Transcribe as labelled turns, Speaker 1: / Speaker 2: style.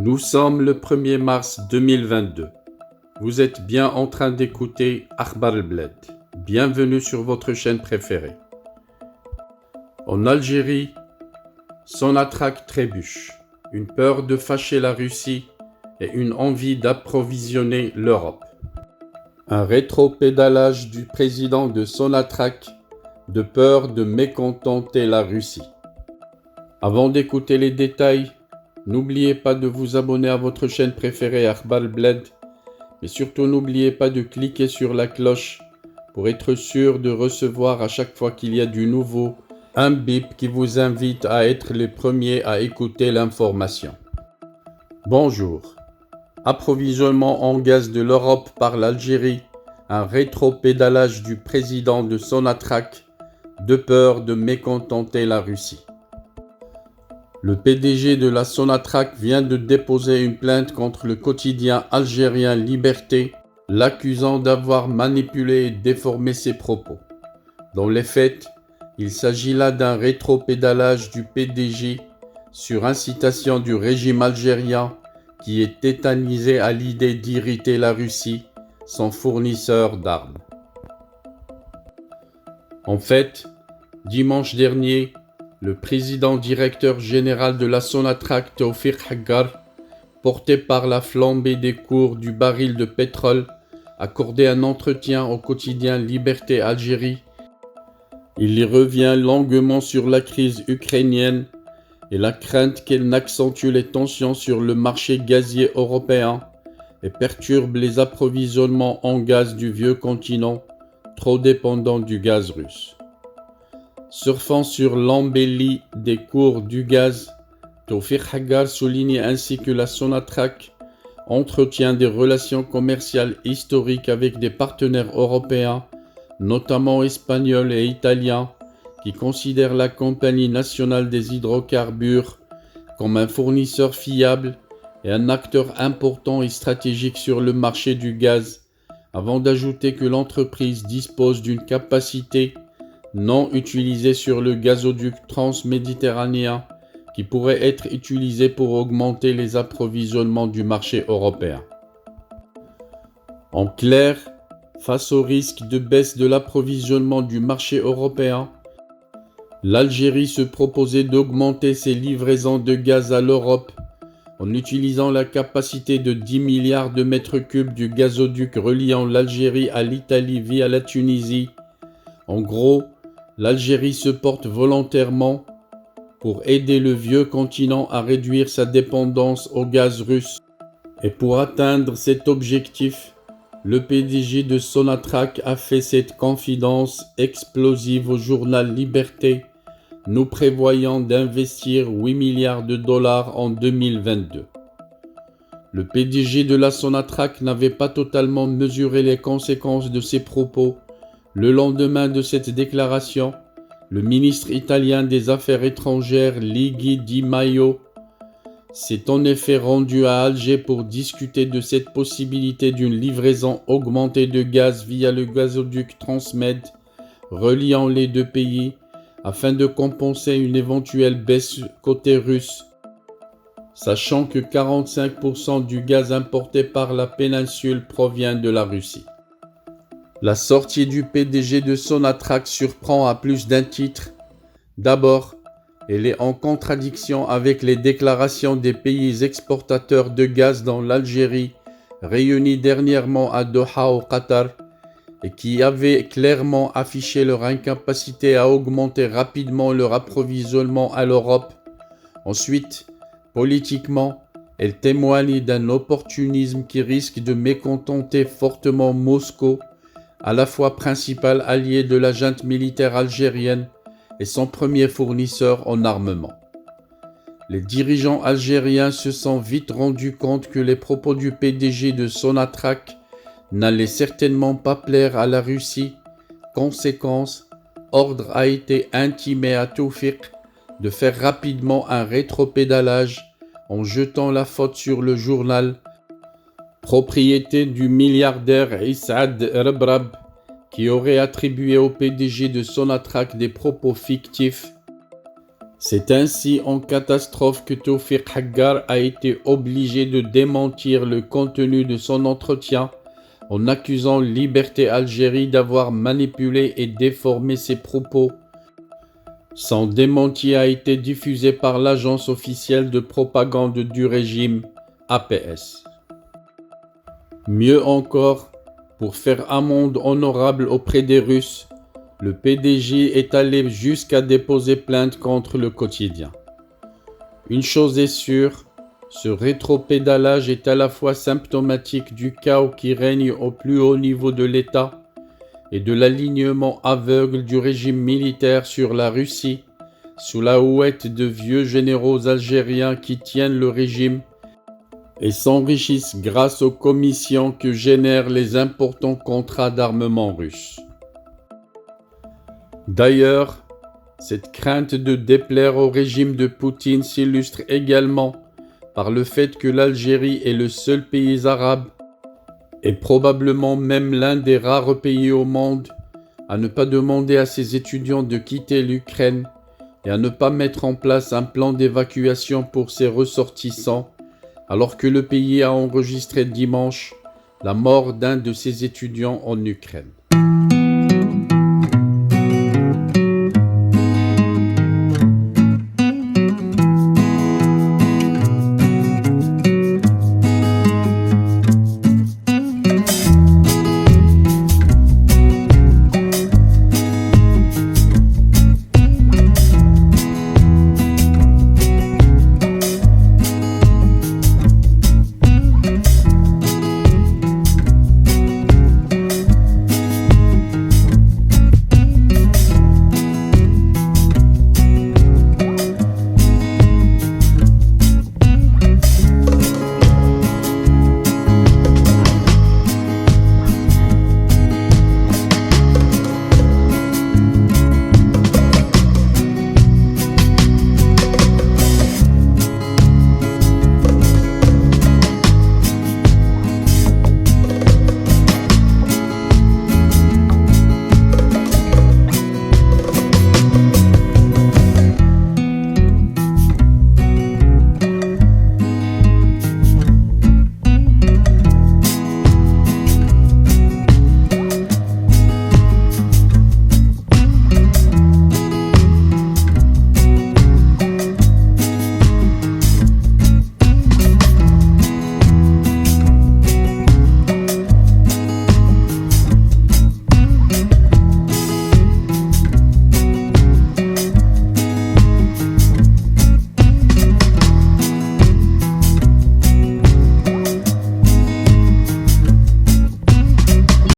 Speaker 1: Nous sommes le 1er mars 2022. Vous êtes bien en train d'écouter Akhbar al-Bled. Bienvenue sur votre chaîne préférée. En Algérie, Sonatrach trébuche. Une peur de fâcher la Russie et une envie d'approvisionner l'Europe. Un rétropédalage du président de Sonatrach de peur de mécontenter la Russie. Avant d'écouter les détails, n'oubliez pas de vous abonner à votre chaîne préférée Akhbar al-Bled, mais surtout n'oubliez pas de cliquer sur la cloche pour être sûr de recevoir à chaque fois qu'il y a du nouveau un bip qui vous invite à être les premiers à écouter l'information. Bonjour. Approvisionnement en gaz de l'Europe par l'Algérie, un rétropédalage du président de Sonatrach de peur de mécontenter la Russie. Le PDG de la Sonatrach vient de déposer une plainte contre le quotidien algérien Liberté, l'accusant d'avoir manipulé et déformé ses propos. Dans les faits, il s'agit là d'un rétropédalage du PDG sur incitation du régime algérien qui est tétanisé à l'idée d'irriter la Russie, son fournisseur d'armes. En fait, dimanche dernier, le président directeur général de la Sonatrach, Tawfiq Haggar, porté par la flambée des cours du baril de pétrole, accordé un entretien au quotidien Liberté Algérie. Il y revient longuement sur la crise ukrainienne et la crainte qu'elle n'accentue les tensions sur le marché gazier européen et perturbe les approvisionnements en gaz du vieux continent, trop dépendant du gaz russe. Surfant sur l'embellie des cours du gaz, Tawfiq Haggar souligne ainsi que la Sonatrach entretient des relations commerciales historiques avec des partenaires européens, notamment espagnols et italiens, qui considèrent la Compagnie nationale des hydrocarbures comme un fournisseur fiable et un acteur important et stratégique sur le marché du gaz, avant d'ajouter que l'entreprise dispose d'une capacité non utilisée sur le gazoduc transméditerranéen qui pourrait être utilisé pour augmenter les approvisionnements du marché européen. En clair, face au risque de baisse de l'approvisionnement du marché européen, l'Algérie se proposait d'augmenter ses livraisons de gaz à l'Europe en utilisant la capacité de 10 milliards de mètres cubes du gazoduc reliant l'Algérie à l'Italie via la Tunisie. En gros, l'Algérie se porte volontairement pour aider le vieux continent à réduire sa dépendance au gaz russe. Et pour atteindre cet objectif, le PDG de Sonatrach a fait cette confidence explosive au journal Liberté, nous prévoyant d'investir 8 milliards de dollars en 2022. Le PDG de la Sonatrach n'avait pas totalement mesuré les conséquences de ses propos. Le lendemain de cette déclaration, le ministre italien des Affaires étrangères Luigi Di Maio s'est en effet rendu à Alger pour discuter de cette possibilité d'une livraison augmentée de gaz via le gazoduc Transmed reliant les deux pays afin de compenser une éventuelle baisse côté russe, sachant que 45% du gaz importé par la péninsule provient de la Russie. La sortie du PDG de Sonatrach surprend à plus d'un titre. D'abord, elle est en contradiction avec les déclarations des pays exportateurs de gaz dans l'Algérie, réunis dernièrement à Doha au Qatar, et qui avaient clairement affiché leur incapacité à augmenter rapidement leur approvisionnement à l'Europe. Ensuite, politiquement, elle témoigne d'un opportunisme qui risque de mécontenter fortement Moscou, à la fois principal allié de la junte militaire algérienne et son premier fournisseur en armement. Les dirigeants algériens se sont vite rendus compte que les propos du PDG de Sonatrach n'allaient certainement pas plaire à la Russie. Conséquence, ordre a été intimé à Tawfiq de faire rapidement un rétropédalage en jetant la faute sur le journal, propriété du milliardaire Issad Rebrab, qui aurait attribué au PDG de Sonatrach des propos fictifs. C'est ainsi en catastrophe que Tawfiq Haggar a été obligé de démentir le contenu de son entretien en accusant Liberté Algérie d'avoir manipulé et déformé ses propos. Son démenti a été diffusé par l'agence officielle de propagande du régime, APS. Mieux encore, pour faire amende honorable auprès des Russes, le PDG est allé jusqu'à déposer plainte contre le quotidien. Une chose est sûre, ce rétropédalage est à la fois symptomatique du chaos qui règne au plus haut niveau de l'État et de l'alignement aveugle du régime militaire sur la Russie, sous la houlette de vieux généraux algériens qui tiennent le régime et s'enrichissent grâce aux commissions que génèrent les importants contrats d'armement russes. D'ailleurs, cette crainte de déplaire au régime de Poutine s'illustre également par le fait que l'Algérie est le seul pays arabe, et probablement même l'un des rares pays au monde, à ne pas demander à ses étudiants de quitter l'Ukraine et à ne pas mettre en place un plan d'évacuation pour ses ressortissants, alors que le pays a enregistré dimanche la mort d'un de ses étudiants en Ukraine.